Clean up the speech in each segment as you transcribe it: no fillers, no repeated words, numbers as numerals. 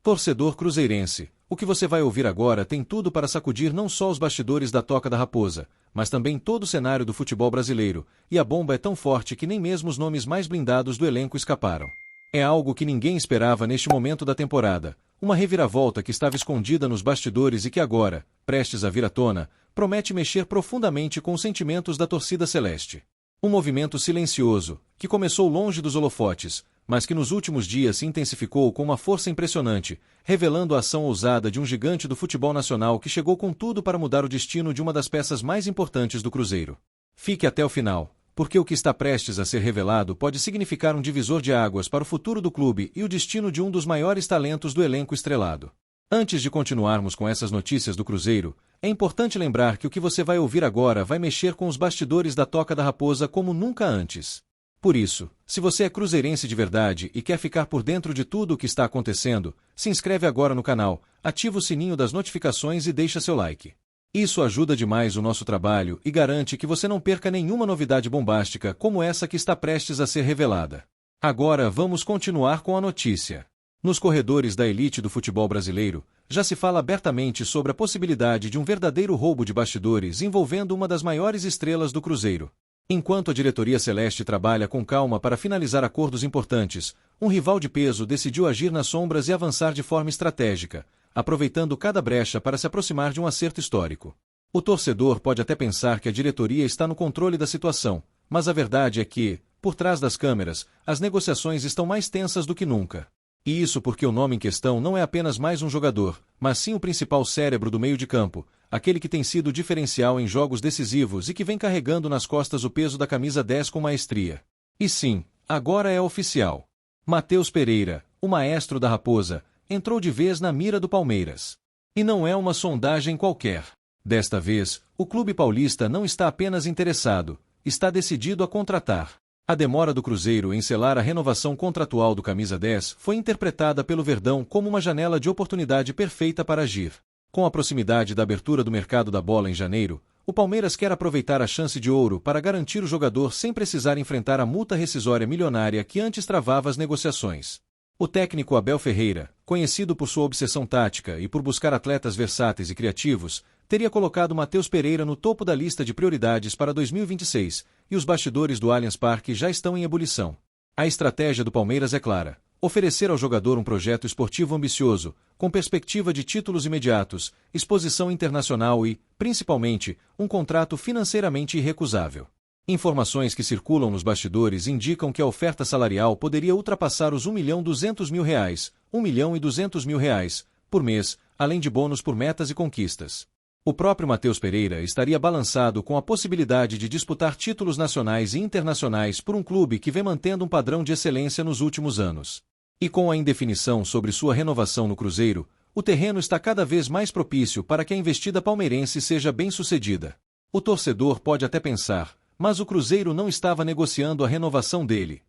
Torcedor cruzeirense, o que você vai ouvir agora tem tudo para sacudir não só os bastidores da Toca da Raposa, mas também todo o cenário do futebol brasileiro, e a bomba é tão forte que nem mesmo os nomes mais blindados do elenco escaparam. É algo que ninguém esperava neste momento da temporada, uma reviravolta que estava escondida nos bastidores e que agora, prestes a vir à tona, promete mexer profundamente com os sentimentos da torcida celeste. Um movimento silencioso, que começou longe dos holofotes, mas que nos últimos dias se intensificou com uma força impressionante, revelando a ação ousada de um gigante do futebol nacional que chegou com tudo para mudar o destino de uma das peças mais importantes do Cruzeiro. Fique até o final, porque o que está prestes a ser revelado pode significar um divisor de águas para o futuro do clube e o destino de um dos maiores talentos do elenco estrelado. Antes de continuarmos com essas notícias do Cruzeiro, é importante lembrar que o que você vai ouvir agora vai mexer com os bastidores da Toca da Raposa como nunca antes. Por isso, se você é cruzeirense de verdade e quer ficar por dentro de tudo o que está acontecendo, se inscreve agora no canal, ativa o sininho das notificações e deixa seu like. Isso ajuda demais o nosso trabalho e garante que você não perca nenhuma novidade bombástica como essa que está prestes a ser revelada. Agora vamos continuar com a notícia. Nos corredores da elite do futebol brasileiro, já se fala abertamente sobre a possibilidade de um verdadeiro roubo de bastidores envolvendo uma das maiores estrelas do Cruzeiro. Enquanto a diretoria celeste trabalha com calma para finalizar acordos importantes, um rival de peso decidiu agir nas sombras e avançar de forma estratégica, aproveitando cada brecha para se aproximar de um acerto histórico. O torcedor pode até pensar que a diretoria está no controle da situação, mas a verdade é que, por trás das câmeras, as negociações estão mais tensas do que nunca. E isso porque o nome em questão não é apenas mais um jogador, mas sim o principal cérebro do meio de campo, aquele que tem sido diferencial em jogos decisivos e que vem carregando nas costas o peso da camisa 10 com maestria. E sim, agora é oficial. Matheus Pereira, o maestro da Raposa, entrou de vez na mira do Palmeiras. E não é uma sondagem qualquer. Desta vez, o clube paulista não está apenas interessado, está decidido a contratar. A demora do Cruzeiro em selar a renovação contratual do camisa 10 foi interpretada pelo Verdão como uma janela de oportunidade perfeita para agir. Com a proximidade da abertura do mercado da bola em janeiro, o Palmeiras quer aproveitar a chance de ouro para garantir o jogador sem precisar enfrentar a multa rescisória milionária que antes travava as negociações. O técnico Abel Ferreira, conhecido por sua obsessão tática e por buscar atletas versáteis e criativos, teria colocado Matheus Pereira no topo da lista de prioridades para 2026, e os bastidores do Allianz Parque já estão em ebulição. A estratégia do Palmeiras é clara: oferecer ao jogador um projeto esportivo ambicioso, com perspectiva de títulos imediatos, exposição internacional e, principalmente, um contrato financeiramente irrecusável. Informações que circulam nos bastidores indicam que a oferta salarial poderia ultrapassar os R$1.200.000, R$1.200.000 por mês, além de bônus por metas e conquistas. O próprio Matheus Pereira estaria balançado com a possibilidade de disputar títulos nacionais e internacionais por um clube que vem mantendo um padrão de excelência nos últimos anos. E com a indefinição sobre sua renovação no Cruzeiro, o terreno está cada vez mais propício para que a investida palmeirense seja bem-sucedida. O torcedor pode até pensar, mas o Cruzeiro não estava negociando a renovação dele.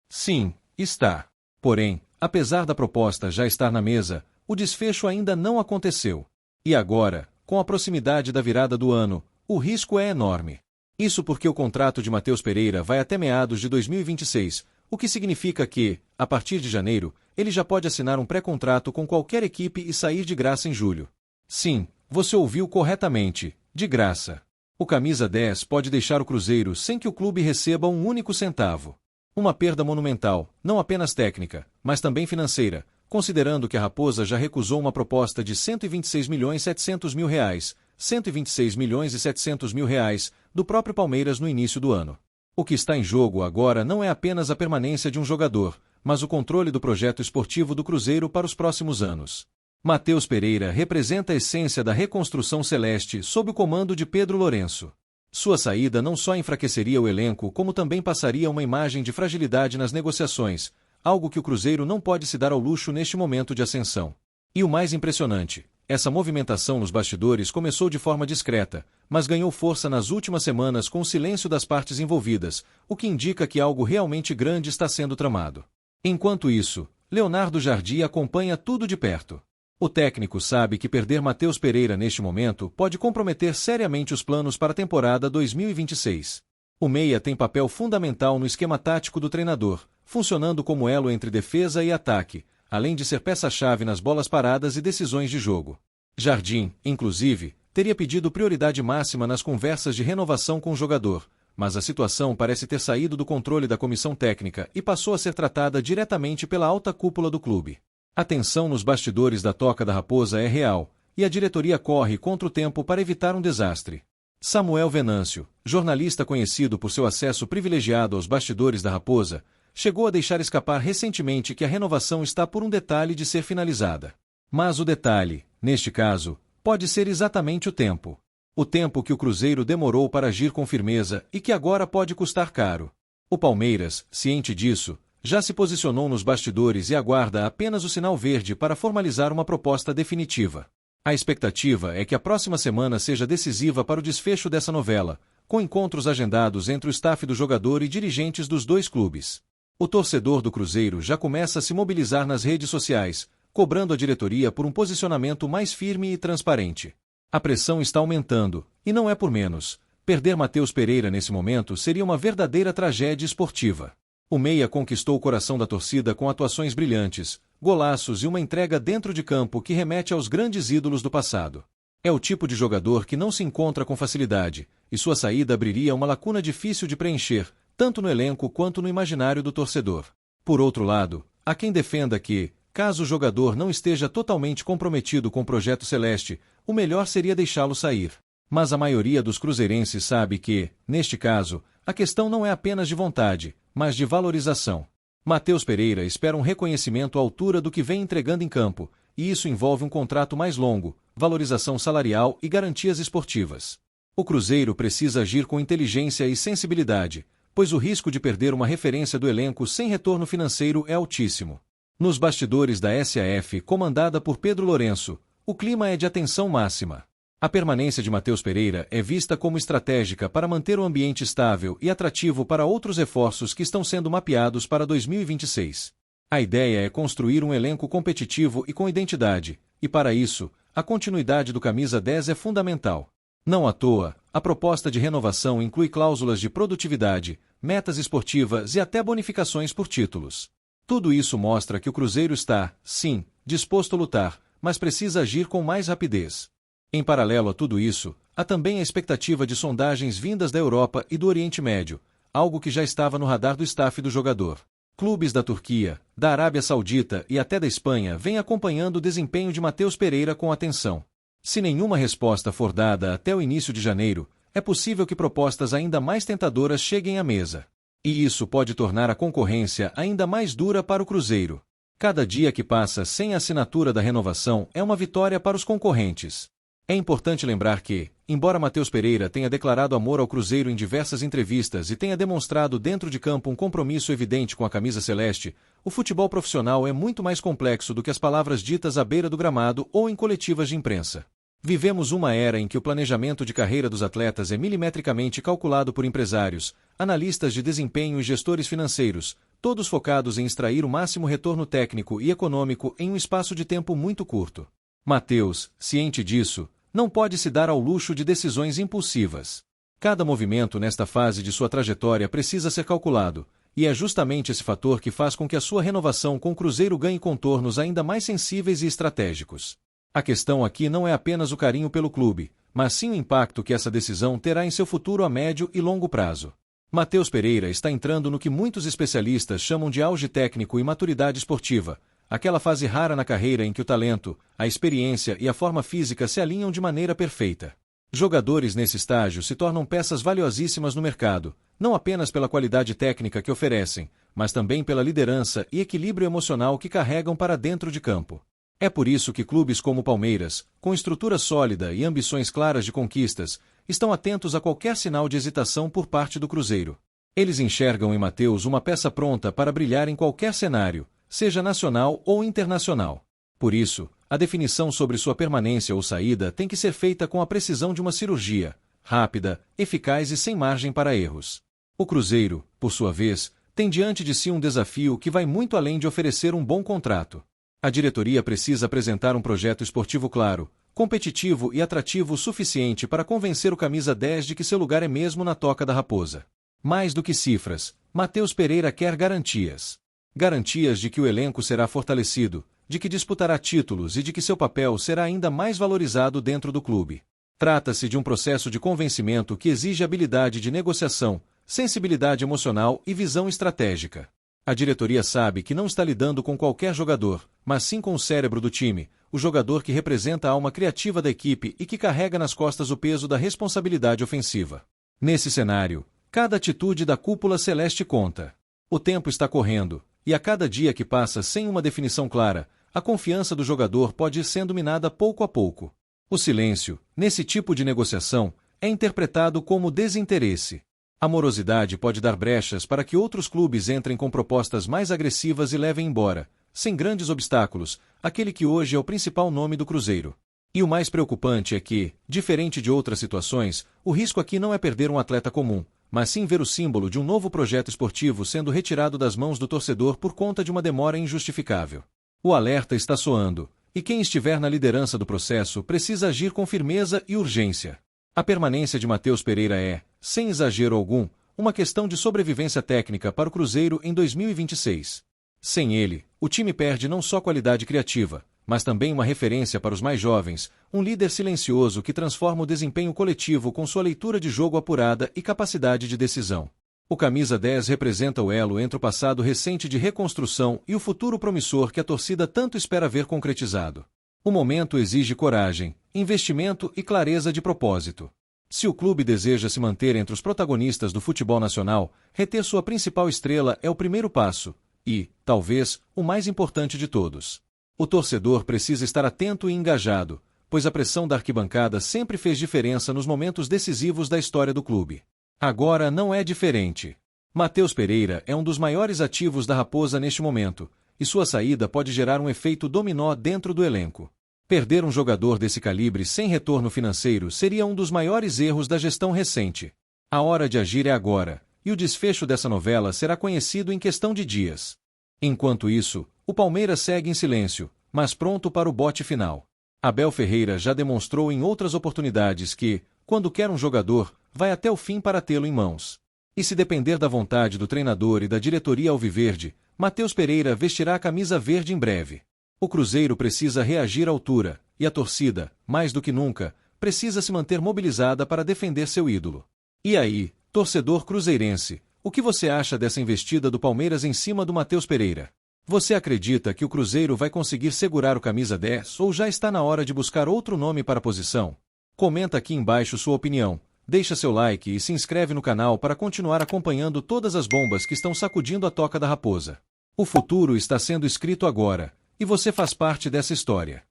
Sim, está. Porém, apesar da proposta já estar na mesa, o desfecho ainda não aconteceu. E agora, com a proximidade da virada do ano, o risco é enorme. Isso porque o contrato de Matheus Pereira vai até meados de 2026, o que significa que, a partir de janeiro, ele já pode assinar um pré-contrato com qualquer equipe e sair de graça em julho. Sim, você ouviu corretamente, de graça. O camisa 10 pode deixar o Cruzeiro sem que o clube receba um único centavo. Uma perda monumental, não apenas técnica, mas também financeira, considerando que a Raposa já recusou uma proposta de R$126.700.000, R$126.700.000 do próprio Palmeiras no início do ano. O que está em jogo agora não é apenas a permanência de um jogador, mas o controle do projeto esportivo do Cruzeiro para os próximos anos. Matheus Pereira representa a essência da reconstrução celeste sob o comando de Pedro Lourenço. Sua saída não só enfraqueceria o elenco, como também passaria uma imagem de fragilidade nas negociações, algo que o Cruzeiro não pode se dar ao luxo neste momento de ascensão. E o mais impressionante, essa movimentação nos bastidores começou de forma discreta, mas ganhou força nas últimas semanas com o silêncio das partes envolvidas, o que indica que algo realmente grande está sendo tramado. Enquanto isso, Leonardo Jardim acompanha tudo de perto. O técnico sabe que perder Matheus Pereira neste momento pode comprometer seriamente os planos para a temporada 2026. O meia tem papel fundamental no esquema tático do treinador, funcionando como elo entre defesa e ataque, além de ser peça-chave nas bolas paradas e decisões de jogo. Jardim, inclusive, teria pedido prioridade máxima nas conversas de renovação com o jogador, mas a situação parece ter saído do controle da comissão técnica e passou a ser tratada diretamente pela alta cúpula do clube. A tensão nos bastidores da Toca da Raposa é real, e a diretoria corre contra o tempo para evitar um desastre. Samuel Venâncio, jornalista conhecido por seu acesso privilegiado aos bastidores da Raposa, chegou a deixar escapar recentemente que a renovação está por um detalhe de ser finalizada. Mas o detalhe, neste caso, pode ser exatamente o tempo. O tempo que o Cruzeiro demorou para agir com firmeza e que agora pode custar caro. O Palmeiras, ciente disso, já se posicionou nos bastidores e aguarda apenas o sinal verde para formalizar uma proposta definitiva. A expectativa é que a próxima semana seja decisiva para o desfecho dessa novela, com encontros agendados entre o staff do jogador e dirigentes dos dois clubes. O torcedor do Cruzeiro já começa a se mobilizar nas redes sociais, cobrando a diretoria por um posicionamento mais firme e transparente. A pressão está aumentando, e não é por menos. Perder Matheus Pereira nesse momento seria uma verdadeira tragédia esportiva. O meia conquistou o coração da torcida com atuações brilhantes, golaços e uma entrega dentro de campo que remete aos grandes ídolos do passado. É o tipo de jogador que não se encontra com facilidade, e sua saída abriria uma lacuna difícil de preencher, tanto no elenco quanto no imaginário do torcedor. Por outro lado, há quem defenda que, caso o jogador não esteja totalmente comprometido com o projeto celeste, o melhor seria deixá-lo sair. Mas a maioria dos cruzeirenses sabe que, neste caso, a questão não é apenas de vontade, mas de valorização. Matheus Pereira espera um reconhecimento à altura do que vem entregando em campo, e isso envolve um contrato mais longo, valorização salarial e garantias esportivas. O Cruzeiro precisa agir com inteligência e sensibilidade, pois o risco de perder uma referência do elenco sem retorno financeiro é altíssimo. Nos bastidores da SAF, comandada por Pedro Lourenço, o clima é de atenção máxima. A permanência de Matheus Pereira é vista como estratégica para manter o ambiente estável e atrativo para outros reforços que estão sendo mapeados para 2026. A ideia é construir um elenco competitivo e com identidade, e para isso, a continuidade do camisa 10 é fundamental. Não à toa, a proposta de renovação inclui cláusulas de produtividade, metas esportivas e até bonificações por títulos. Tudo isso mostra que o Cruzeiro está, sim, disposto a lutar, mas precisa agir com mais rapidez. Em paralelo a tudo isso, há também a expectativa de sondagens vindas da Europa e do Oriente Médio, algo que já estava no radar do staff do jogador. Clubes da Turquia, da Arábia Saudita e até da Espanha vêm acompanhando o desempenho de Matheus Pereira com atenção. Se nenhuma resposta for dada até o início de janeiro, é possível que propostas ainda mais tentadoras cheguem à mesa. E isso pode tornar a concorrência ainda mais dura para o Cruzeiro. Cada dia que passa sem a assinatura da renovação é uma vitória para os concorrentes. É importante lembrar que, embora Matheus Pereira tenha declarado amor ao Cruzeiro em diversas entrevistas e tenha demonstrado dentro de campo um compromisso evidente com a camisa celeste, o futebol profissional é muito mais complexo do que as palavras ditas à beira do gramado ou em coletivas de imprensa. Vivemos uma era em que o planejamento de carreira dos atletas é milimetricamente calculado por empresários, analistas de desempenho e gestores financeiros, todos focados em extrair o máximo retorno técnico e econômico em um espaço de tempo muito curto. Matheus, ciente disso, não pode se dar ao luxo de decisões impulsivas. Cada movimento nesta fase de sua trajetória precisa ser calculado, e é justamente esse fator que faz com que a sua renovação com o Cruzeiro ganhe contornos ainda mais sensíveis e estratégicos. A questão aqui não é apenas o carinho pelo clube, mas sim o impacto que essa decisão terá em seu futuro a médio e longo prazo. Matheus Pereira está entrando no que muitos especialistas chamam de auge técnico e maturidade esportiva, aquela fase rara na carreira em que o talento, a experiência e a forma física se alinham de maneira perfeita. Jogadores nesse estágio se tornam peças valiosíssimas no mercado, não apenas pela qualidade técnica que oferecem, mas também pela liderança e equilíbrio emocional que carregam para dentro de campo. É por isso que clubes como o Palmeiras, com estrutura sólida e ambições claras de conquistas, estão atentos a qualquer sinal de hesitação por parte do Cruzeiro. Eles enxergam em Matheus uma peça pronta para brilhar em qualquer cenário, seja nacional ou internacional. Por isso, a definição sobre sua permanência ou saída tem que ser feita com a precisão de uma cirurgia, rápida, eficaz e sem margem para erros. O Cruzeiro, por sua vez, tem diante de si um desafio que vai muito além de oferecer um bom contrato. A diretoria precisa apresentar um projeto esportivo claro, competitivo e atrativo o suficiente para convencer o camisa 10 de que seu lugar é mesmo na Toca da Raposa. Mais do que cifras, Matheus Pereira quer garantias. Garantias de que o elenco será fortalecido, de que disputará títulos e de que seu papel será ainda mais valorizado dentro do clube. Trata-se de um processo de convencimento que exige habilidade de negociação, sensibilidade emocional e visão estratégica. A diretoria sabe que não está lidando com qualquer jogador, mas sim com o cérebro do time, o jogador que representa a alma criativa da equipe e que carrega nas costas o peso da responsabilidade ofensiva. Nesse cenário, cada atitude da cúpula celeste conta. O tempo está correndo, e a cada dia que passa sem uma definição clara, a confiança do jogador pode ir sendo minada pouco a pouco. O silêncio, nesse tipo de negociação, é interpretado como desinteresse. A morosidade pode dar brechas para que outros clubes entrem com propostas mais agressivas e levem embora, sem grandes obstáculos, aquele que hoje é o principal nome do Cruzeiro. E o mais preocupante é que, diferente de outras situações, o risco aqui não é perder um atleta comum, mas sim ver o símbolo de um novo projeto esportivo sendo retirado das mãos do torcedor por conta de uma demora injustificável. O alerta está soando, e quem estiver na liderança do processo precisa agir com firmeza e urgência. A permanência de Matheus Pereira é, sem exagero algum, uma questão de sobrevivência técnica para o Cruzeiro em 2026. Sem ele, o time perde não só qualidade criativa, mas também uma referência para os mais jovens, um líder silencioso que transforma o desempenho coletivo com sua leitura de jogo apurada e capacidade de decisão. O camisa 10 representa o elo entre o passado recente de reconstrução e o futuro promissor que a torcida tanto espera ver concretizado. O momento exige coragem, investimento e clareza de propósito. Se o clube deseja se manter entre os protagonistas do futebol nacional, reter sua principal estrela é o primeiro passo, e, talvez, o mais importante de todos. O torcedor precisa estar atento e engajado, pois a pressão da arquibancada sempre fez diferença nos momentos decisivos da história do clube. Agora não é diferente. Matheus Pereira é um dos maiores ativos da Raposa neste momento, e sua saída pode gerar um efeito dominó dentro do elenco. Perder um jogador desse calibre sem retorno financeiro seria um dos maiores erros da gestão recente. A hora de agir é agora, e o desfecho dessa novela será conhecido em questão de dias. Enquanto isso, o Palmeiras segue em silêncio, mas pronto para o bote final. Abel Ferreira já demonstrou em outras oportunidades que, quando quer um jogador, vai até o fim para tê-lo em mãos. E se depender da vontade do treinador e da diretoria alviverde, Matheus Pereira vestirá a camisa verde em breve. O Cruzeiro precisa reagir à altura, e a torcida, mais do que nunca, precisa se manter mobilizada para defender seu ídolo. E aí, torcedor cruzeirense, o que você acha dessa investida do Palmeiras em cima do Matheus Pereira? Você acredita que o Cruzeiro vai conseguir segurar o camisa 10 ou já está na hora de buscar outro nome para a posição? Comenta aqui embaixo sua opinião, deixa seu like e se inscreve no canal para continuar acompanhando todas as bombas que estão sacudindo a Toca da Raposa. O futuro está sendo escrito agora, e você faz parte dessa história.